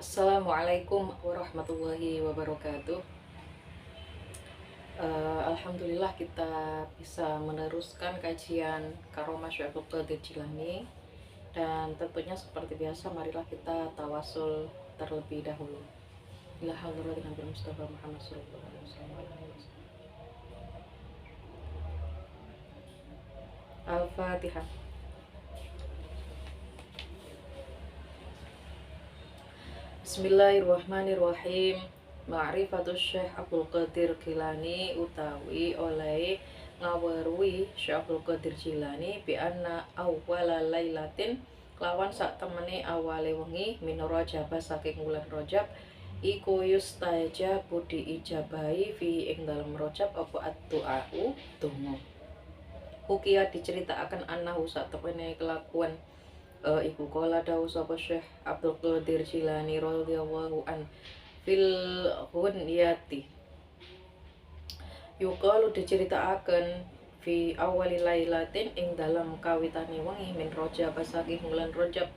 Assalamualaikum warahmatullahi wabarakatuh. Alhamdulillah kita bisa meneruskan kajian Karomah Syekh Abdul Qadir Jilani. Dan tentunya seperti biasa, marilah kita tawasul terlebih dahulu. Ila hadratin Nabi Mustafa Muhammad sallallahu alaihi wasallam. Al-Fatihah. Bismillahirrahmanirrahim. Ma'rifatus Syekh Abdul Qadir Jilani utawi oleh ngaweruhi Syekh Abdul Qadir Jilani bi anna awwala lailatin lawan sak temene awale wengi min Rajab saking wulan Rajab iku yustajabu diijabahi fi ing dalem Rajab apa ad-du'au donga. Ukia diceritakan anahu sak temene kelakuan iku kala dawu sapa Syekh Abdul Qadir Jilani radhiyallahu an fil ghunyati. Yuqalu diceritakaken fi awali lailatin ing dalam kawitane wengi min Rajab saking wulan Rajab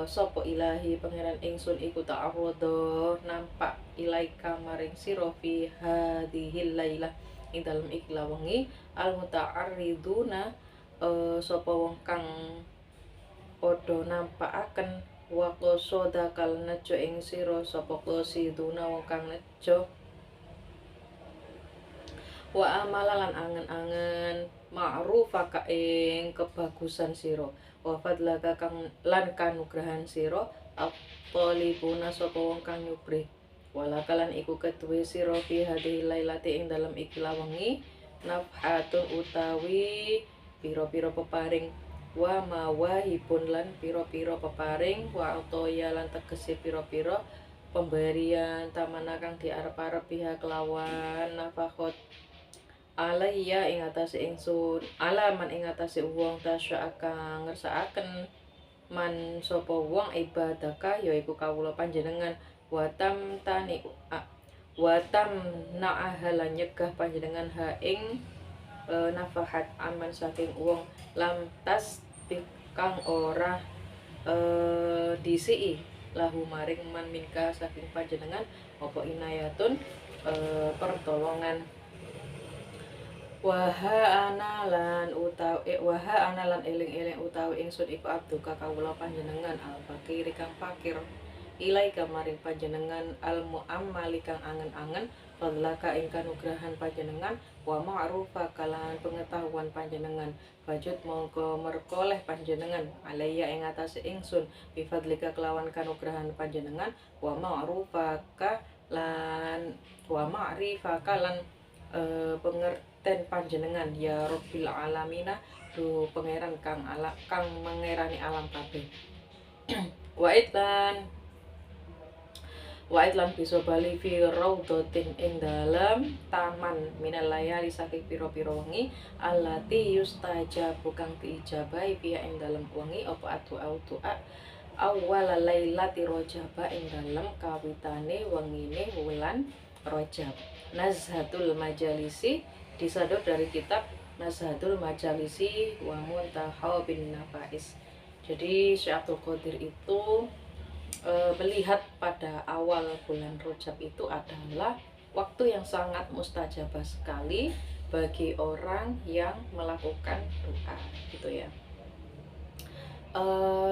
sapa ilahi pangeran ingsun iku ta'arudha nampak ilaika maring sira fi hadhil lailah ing dalem ikhla wengi al muta'arriduna sapa wong kang padha nampakaken wa qasada kal nejo ing sira sapa qasiduna wong kang nejo wa amalan angen-angen ma'rufaka ing kebagusan sira wa fadlaka kang lan kanugrahan sira at-talibuna sapa wong kang nyupri wala kalan iku keduwe sira fi hadhihi lailati ing dalem ikilah wengi nafhatun utawi pira-pira peparing wa mawahibun lan pira-pira peparing wa utoya lan tegese pira-pira pemberian tamana kang diarep-arep pihak kelawan nafakot alayya ing atase ingsun alaman ing atase wong tasya kang ngersakaken man sapa wong ibadaka yaiku kawula panjenengan watam tani watam na'ahalan nyegah panjenengan ha ing nafahat aman saking wong lam tas kang ora disii lahu maring man minka saking panjenengan apa inayatun pertolongan waha analan eling-eling utawi ingsun iku abduka kawula panjenengan al fakir kang fakir ilaika maring panjenengan al muammali kang angen-angen fadlaka ing kanugrahan panjenengan wa ma'rufa kalan pengetahuan panjenengan fajud mongko merkoleh panjenengan alaya ing atase ingsun bi fadlika kelawan kanugrahan panjenengan wa ma'rufaka lan wa ma'rifaka lan pengerten panjenengan ya Rabbil alamina du pangeran kang mengerani alam kabeh wa itlan bisa bali fi raudhatin ing dalam taman minal layali saking pira-pira wengi allati yustajabu kang diijabahi pia ing dalam wengi apa doa awal lailati Rajab ing dalam kawitane wengine wulan Rajab. Nazhatul Majalisi disador dari kitab Nazhatul Majalisi wa Muntaha bin Nafais. Jadi Syekh Abdul Qadir itu melihat pada awal bulan Rajab itu adalah waktu yang sangat mustajabah sekali bagi orang yang melakukan doa gitu ya.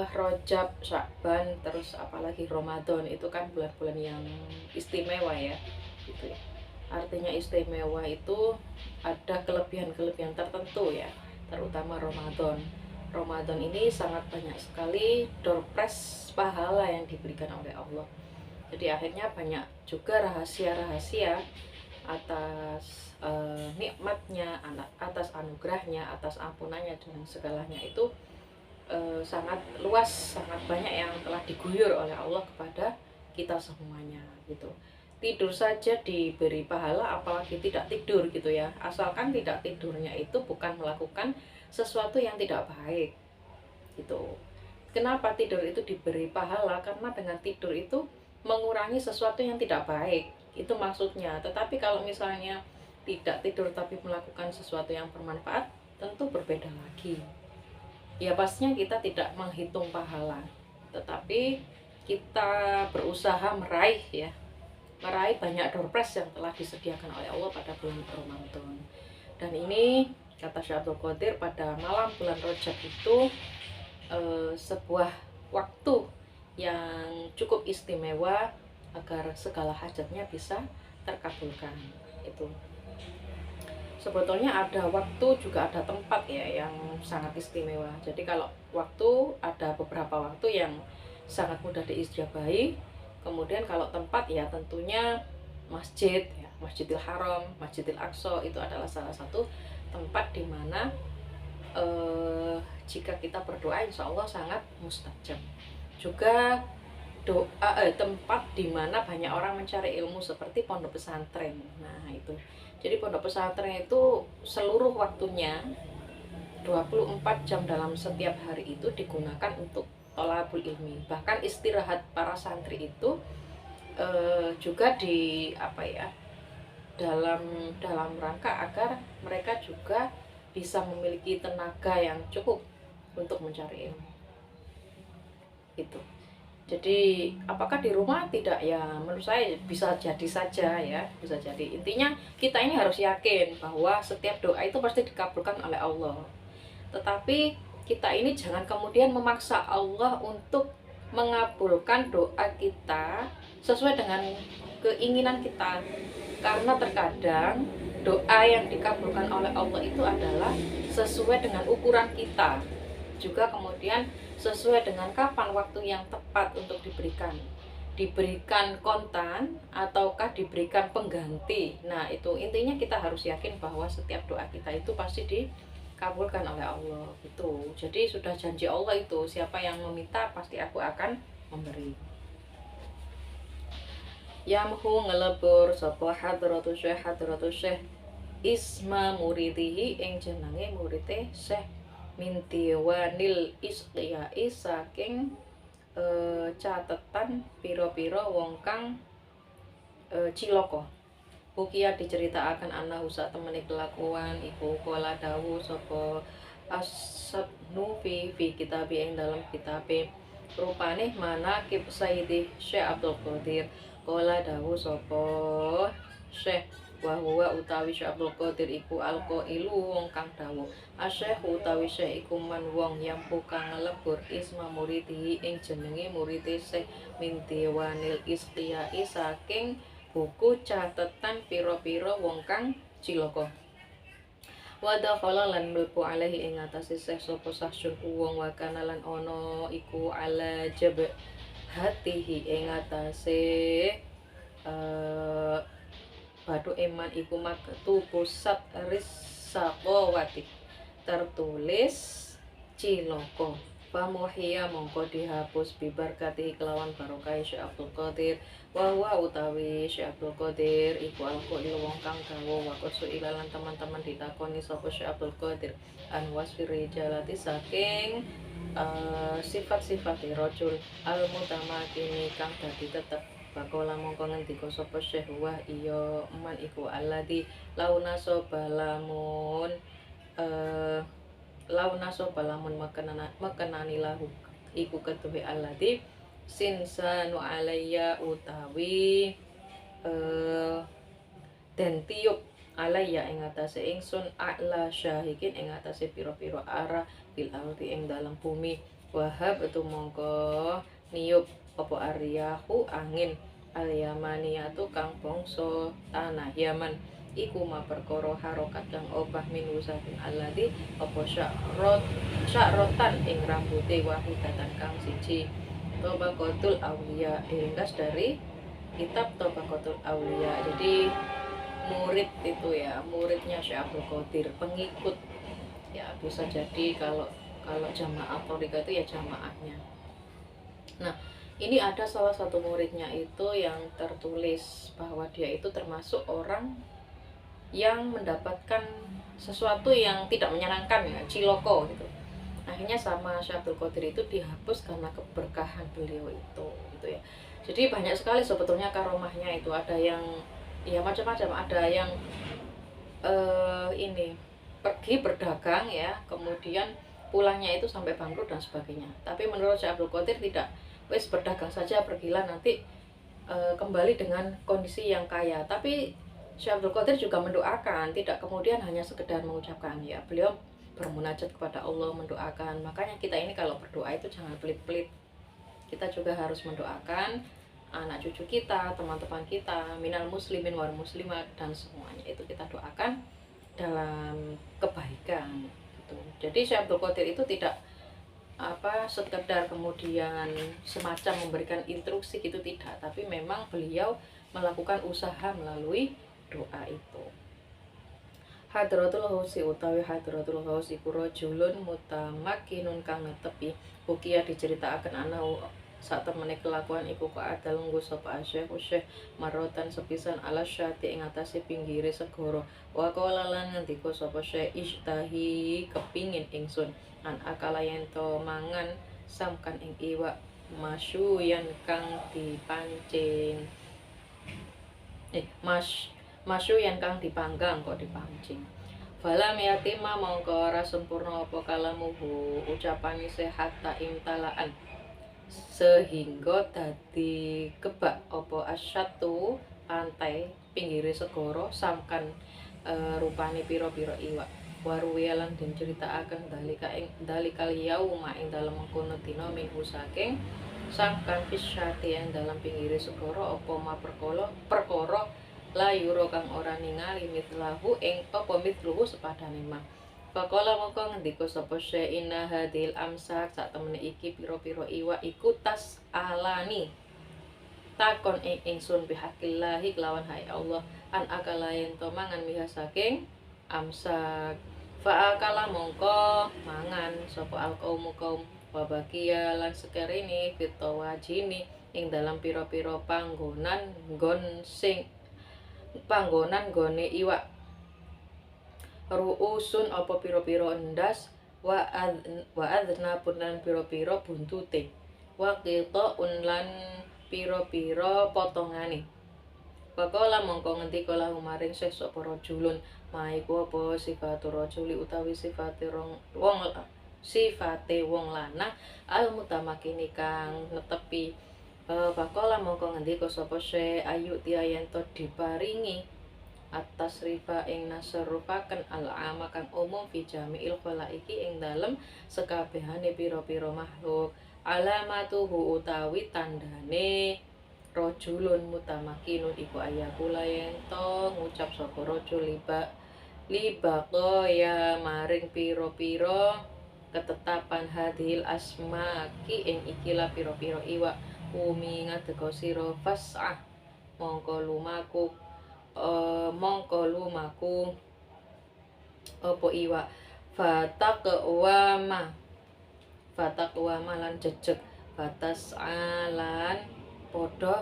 Rajab, Sya'ban, terus apalagi Ramadan itu kan bulan-bulan yang istimewa ya gitu ya. Artinya istimewa itu ada kelebihan-kelebihan tertentu ya, terutama Ramadan. Ramadan ini sangat banyak sekali doorpress pahala yang diberikan oleh Allah. Jadi akhirnya banyak juga rahasia-rahasia atas nikmatnya, atas anugerahnya, atas ampunannya dan segalanya itu sangat luas, sangat banyak yang telah diguyur oleh Allah kepada kita semuanya gitu. Tidur saja diberi pahala apalagi tidak tidur gitu ya, asalkan tidak tidurnya itu bukan melakukan sesuatu yang tidak baik gitu. Kenapa tidur itu diberi pahala? Karena dengan tidur itu mengurangi sesuatu yang tidak baik, itu maksudnya. Tetapi kalau misalnya tidak tidur tapi melakukan sesuatu yang bermanfaat, tentu berbeda lagi. Ya pastinya kita tidak menghitung pahala, tetapi kita berusaha meraih banyak door prize yang telah disediakan oleh Allah pada bulan Ramadan. Dan ini kata Syekh Abdul Qadir, pada malam bulan Rajab itu sebuah waktu yang cukup istimewa agar segala hajatnya bisa terkabulkan. Itu sebetulnya ada waktu juga ada tempat ya yang sangat istimewa. Jadi kalau waktu, ada beberapa waktu yang sangat mudah diijabahi. Kemudian kalau tempat ya tentunya masjid ya, Masjidil Haram, Masjidil Aqsa itu adalah salah satu tempat di mana jika kita berdoa insya Allah sangat mustajab. Juga tempat di mana banyak orang mencari ilmu seperti pondok pesantren. Nah, itu. Jadi pondok pesantren itu seluruh waktunya 24 jam dalam setiap hari itu digunakan untuk thalabul ilmi. Bahkan istirahat para santri itu juga di dalam rangka agar mereka juga bisa memiliki tenaga yang cukup untuk mencari ilmu. Itu. Jadi apakah di rumah tidak, ya menurut saya bisa jadi saja ya, bisa jadi. Intinya kita ini harus yakin bahwa setiap doa itu pasti dikabulkan oleh Allah. Tetapi kita ini jangan kemudian memaksa Allah untuk mengabulkan doa kita sesuai dengan keinginan kita. Karena terkadang doa yang dikabulkan oleh Allah itu adalah sesuai dengan ukuran kita. Juga kemudian sesuai dengan kapan waktu yang tepat untuk diberikan kontan ataukah diberikan pengganti. Nah, itu intinya kita harus yakin bahwa setiap doa kita itu pasti dikabulkan oleh Allah. Itu jadi sudah janji Allah itu, siapa yang meminta pasti aku akan memberi. Yamhu ngelebur sapa hadratus syekh isma muridihi ing jenenge murite Syekh mintiwanil isqiyai saking catetan piro-piro wong kang cilaka. Bukia diceritakan anak usah temene kelakuan iku kala dawuh sapa As-Sabnu fi kitabe ing dalam kitabe rupane manaqib Sayyidi Syekh Abdul Qadir. Kala dawuh sapa Syekh wa huwa utawi Syekh Abdul Qadir iku alqailu wong kang dawuh asyekh utawi Syekh iku man wong yang kang ngelebur isma muridi ing jenenge muride Syekh mintiwanil isqiyai saking buku catetan pira-pira wong kang cilaka. Wada khala lan mlebu alaihi ing atase Syekh sapa sahsun wong wa kana lan ana iku ala jab hatihi ing atase batu eman iku maktu pusat risaqawati tertulis ciloko pamuhia mongko dihapus bibarkati kelawan barokah Syekh Abdul Qadir wa utawi Syekh Abdul Qadir iku alqail wong kang dawa wa ilalan teman-teman ditakoni sapa Syekh Abdul Qadir an wasfiri jalati saking sifat-sifat rajul al mutamakini kang dadi tetep. Pakola mongko ngendika sapa Syekh wa iya man iku alladzi launa sobalamun makanani lahu iku ketuwe alladzi sinsanu alayya utawi den tiup alayya ing atase ingsun a'la syahikin ing atase pira-pira arah bil ardi ing dalam bumi wahab itu mongko niup apa aryahu angin al-yamaniyatu kang bangsa tanah Yaman iku ma perkara harokat kang obah min usahin alladzi apa sya'rotan ing rambuté wahidatan kang siji Tabaqatul Auliya diringkas dari kitab Tabaqatul Auliya. Jadi murid itu ya, muridnya Syekh Abdul Qadir, pengikut ya, bisa jadi kalau jamaah thariqah itu ya jamaahnya. Nah, ini ada salah satu muridnya itu yang tertulis bahwa dia itu termasuk orang yang mendapatkan sesuatu yang tidak menyenangkan ya, ciloko gitu. Akhirnya sama Syekh Abdul Qadir itu dihapus karena keberkahan beliau itu gitu ya. Jadi banyak sekali sebetulnya karomahnya itu, ada yang ya macam-macam, ada yang ini pergi berdagang ya, kemudian pulangnya itu sampai bangkrut dan sebagainya. Tapi menurut Syekh Abdul Qadir wis berdagang saja, pergilah nanti kembali dengan kondisi yang kaya. Tapi Syekh Abdul Qadir juga mendoakan, tidak kemudian hanya sekedar mengucapkan, ya beliau bermunajat kepada Allah, mendoakan. Makanya kita ini kalau berdoa itu jangan pelit-pelit, kita juga harus mendoakan anak cucu kita, teman-teman kita, minal muslimin wal muslimat, dan semuanya itu kita doakan dalam kebaikan gitu. Jadi Syekh Abdul Qadir itu tidak sekedar kemudian semacam memberikan instruksi gitu, tidak, tapi memang beliau melakukan usaha melalui doa itu. Hadratul Hausi utawi Hadratul Hausi iku rajulun mutamakkinun kang netepi. Ukia diceritakan ana saat temene kelakuan iku kok adal nggo sapa Syekh marotan sepisan ala syati ing atase pinggire segara. Wa qala lan ngendika sapa Syekh istahi kepingin ingsun an akala yen to mangan samkan ing iwak masyu yang kang dipancing. Masyu yang kang dipanggang kok dipancing. Fala miyatima mongko ora sempurna apa kalamuhu ucapane sehat ta imtalaan sehingga dadi kebak apa asyatu pantai pinggire segara samkan rupane pira-pira iwak. Waruwialan den critakaken dalikal yauma ing dalem mengkono dina minggu saking samkan fisyati ing dalam pinggire segara apa ma perkara la yura kang ora ningali mitlahu ing apa mitluhu sepadane mah. Faqala mongko ngendika sapa Syekh inna hadil amsak sak temene iki pira-pira iwak iku tas alani takon ing ingsun bihaqillahi kelawan hai Allah an akala yen to mangan miha saking amsak. Fa akala mongko mangan sapa alqaumu kaum wabakia lan sekerene fitawajini ing dalam pira-pira panggonan gone iwak ruusun apa pira-pira endas wa adna punan pira-pira buntute wa qita'un lan pira-pira potongane. Pakola mongko ngendika lahu maring Syekh sapa rajulun maiku apa sifatur rajuli utawi sifate wong lanang al mutamakini kang netepi. Pakola mongko ngendika sapa Syekh ayu tiayanto diparingi atas rifa ing nasarupaken al-ama kang umum fi jami'il khalaiki ing dalem sekabehane pira-pira makhluk. Alamatuhu utawi tandane rajulun mutamakinun iku ayakula yen to ngucap sapa rajul libaqo ya maring pira-pira ketetapan hadhil asmaki ing ikilah pira-pira iwak umi ngadeka sira fasah mongko lumaku apa iwak fatakwama lan jejeg batas alan padha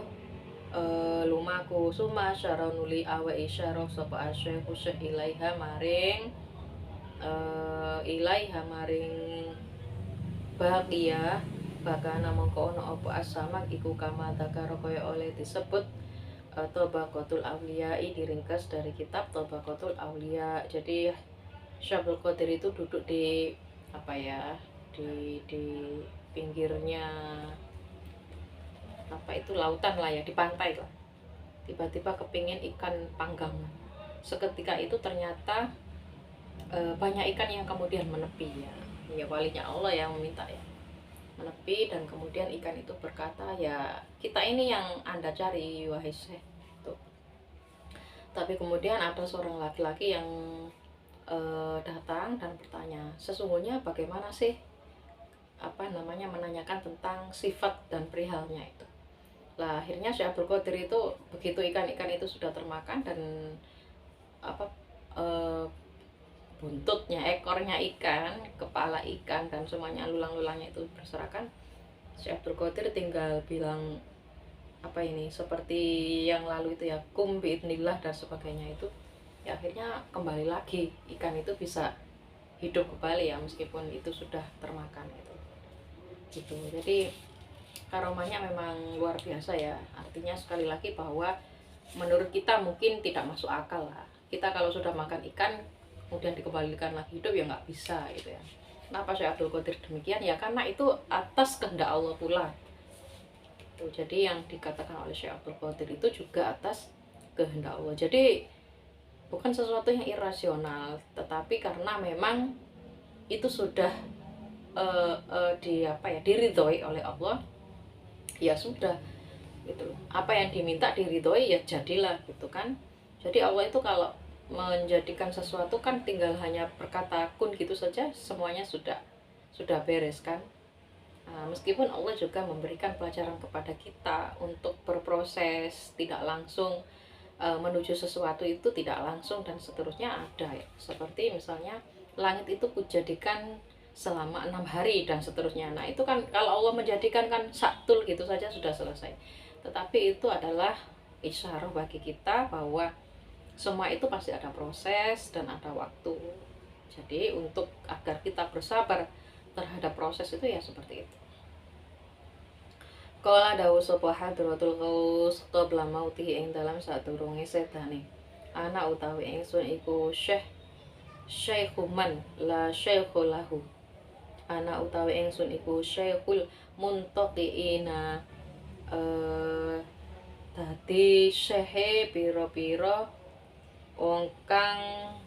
lumaku suma syaranuli awe isyarah sapa asyikh ilaiha maring bahagia bakana mongko ana apa asamak iku kama takara kaya oleh disebut Tabaqatul Auliya diringkas dari kitab Tabaqatul Auliya. Jadi Syekh Abdul Qadir itu duduk di di pinggirnya lautan lah ya, di pantai lah. Tiba-tiba kepingin ikan panggang. Seketika itu ternyata banyak ikan yang kemudian menepi ya. Ya walinya Allah yang meminta ya. Menepi dan kemudian ikan itu berkata, ya kita ini yang Anda cari wahai Syekh. Tapi kemudian ada seorang laki-laki yang datang dan bertanya, sesungguhnya bagaimana sih menanyakan tentang sifat dan perihalnya itu. Lah akhirnya Syekh Abdul Qadir itu begitu ikan-ikan itu sudah termakan dan buntutnya, ekornya ikan, kepala ikan dan semuanya lulang-lulangnya itu berserakan, Syekh Abdul Qadir tinggal bilang seperti yang lalu itu ya, kum biidnillah dan sebagainya itu. Ya akhirnya kembali lagi ikan itu bisa hidup kembali ya, meskipun itu sudah termakan gitu. Jadi karomanya memang luar biasa ya. Artinya sekali lagi bahwa menurut kita mungkin tidak masuk akal lah. Kita kalau sudah makan ikan kemudian dikembalikan lagi hidup ya nggak bisa gitu ya. Kenapa Syekh Abdul Qadir demikian? Ya karena itu atas kehendak Allah pula. Tuh, jadi yang dikatakan oleh Syekh Abdul Qadir itu juga atas kehendak Allah. Jadi bukan sesuatu yang irasional, tetapi karena memang itu sudah diridhoi oleh Allah, ya sudah gitu. Apa yang diminta diridhoi ya jadilah gitu kan. Jadi Allah itu kalau menjadikan sesuatu kan tinggal hanya berkata kun gitu saja, semuanya sudah beres kan. Nah, meskipun Allah juga memberikan pelajaran kepada kita untuk berproses tidak langsung menuju sesuatu itu tidak langsung dan seterusnya ada ya. Seperti misalnya langit itu kujadikan selama 6 hari dan seterusnya. Nah itu kan kalau Allah menjadikan kan saktul gitu saja sudah selesai. Tetapi itu adalah isyarah bagi kita bahwa semua itu pasti ada proses dan ada waktu. Jadi untuk agar kita bersabar terhadap proses itu ya seperti itu. Kala dawu sapa hadratul ghaus qabla mautihi ing dalam sadurunge sedane. Ana utawi ingsun iku Syaikhuman la syaikhu lahu. Ana utawi ingsun iku syaikhul muntaqiina, dadi syehe pira-pira wong kang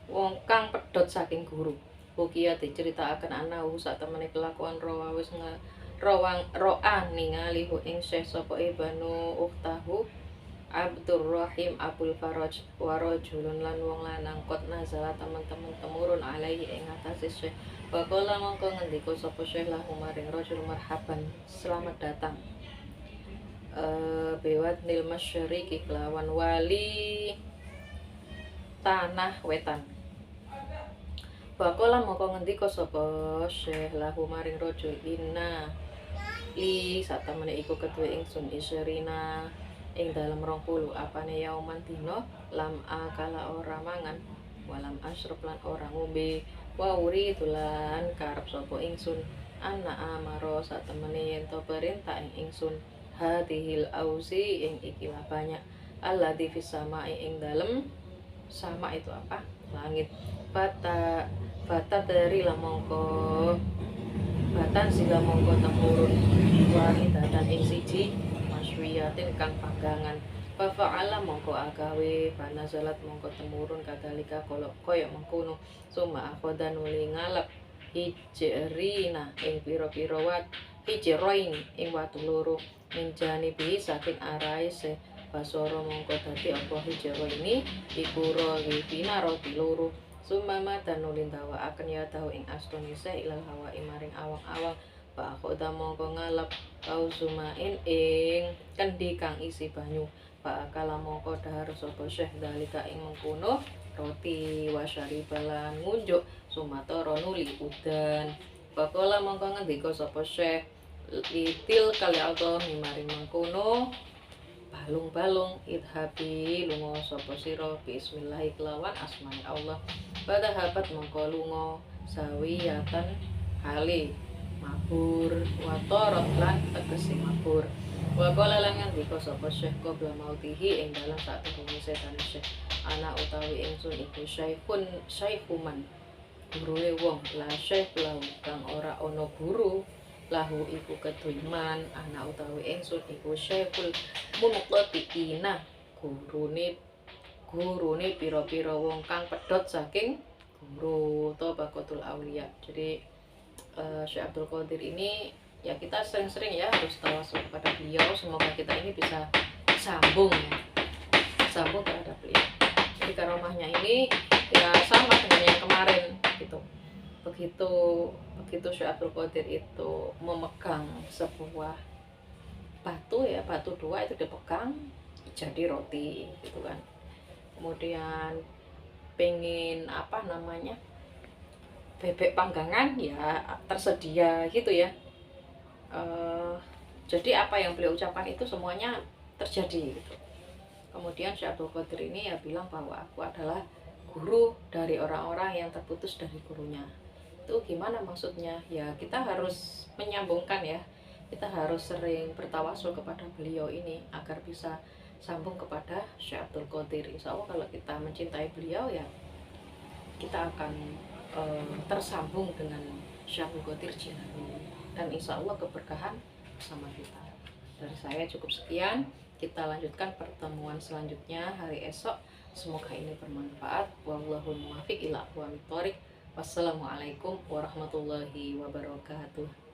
wong kang pedhot saking guru. Bukia diceritakaken anahu sak temene kelakuan roa wis roa ningali hu ing syekh sapa ibnu uktahu Abdurrahim Abul Faraj warajulun lan wong lanang kot nazala teman-teman temurun alaihi ing atase syekh. Bakola mongko ngendika sapa syekh lahu maring rajul marhaban, selamat datang. Bewat nil masyriqi kelawan wali tanah wetan. Bakola mongko ngendika sapa syekh lahu maring rajul inna li satemene iku kedue ingsun isyarina ing dalam 20 apane yauman dina lam akala ora mangan walam asrub lan ora ngombe wa uri tulan karep sapa ingsun ana amaro satemene yen to perintah ing ingsun hadhil ausi ing ikilah banyak alladzi fis sama'i ing dalem sama itu apa langit bata dari lamongko batan sila mongko temurun wahidatan ing siji masywiyatin kang panggangan fa'ala mongko agawe panazalat mongko temurun kadalika koyo mengkono summa akhodan nuli ngalap hijrina ing pira-pira wat hijrain ing watu loro minjani bi saking arai se basoro mongko dadi apa hijraini iku ro wipina roti loro summa mata nuli dawa akan ya tahu ing astonise ilal hawa maring awang-awang Pak Khoda mongko ngalap kau sumain ing kendi kang isi banyu. Pak kala mongko dahar sapa syekh dalika ing mengkono roti wasyari balan ngunjuk sumatara nuli udan. Pakola mongko ngendika sapa syekh itil kali alto maring mengkono balung-balung idhabi lunga sapa sira bismillah kelawan asmane Allah. Padhahabat mongko lunga sawiyatan hali mabur watorot lan tegese mabur waqala lan ngendika sapa syekh qabla mautihi ing dalam satemene setan syekh ana utawi ingsun iku syaikhuman gurune wong la syekh lahu kang ora ana guru lahu iku keduiman ana utawi ingsun iku syaikhul munqatiina gurune pira-pira wong kang pedhot saking guru Tabaqatul Auliya. Jadi Syekh Abdul Qadir ini ya kita sering-sering ya harus tawasul kepada beliau, semoga kita ini bisa sambung terhadap beliau. Jadi karomahnya ini ya sama dengan yang kemarin gitu. Begitu Syekh Abdul Qadir itu memegang sebuah batu 2 itu dipegang jadi roti gitu kan. Kemudian pengen bebek panggangan ya tersedia gitu ya. Jadi apa yang beliau ucapkan itu semuanya terjadi gitu. Kemudian Syekh Abdul Qadir ini ya bilang bahwa aku adalah guru dari orang-orang yang terputus dari gurunya. Itu gimana maksudnya? Ya kita harus menyambungkan ya. Kita harus sering bertawasul kepada beliau ini agar bisa sambung kepada Syekh Abdul Qadir. Insya Allah kalau kita mencintai beliau ya kita akan tersambung dengan Syekh Abdul Qadir Jilani. dan insya Allah keberkahan bersama kita. Dari saya cukup sekian, kita lanjutkan pertemuan selanjutnya hari esok. Semoga ini bermanfaat. Wallahul muwaffiq ila aqwamit thoriq. Wassalamualaikum warahmatullahi wabarakatuh.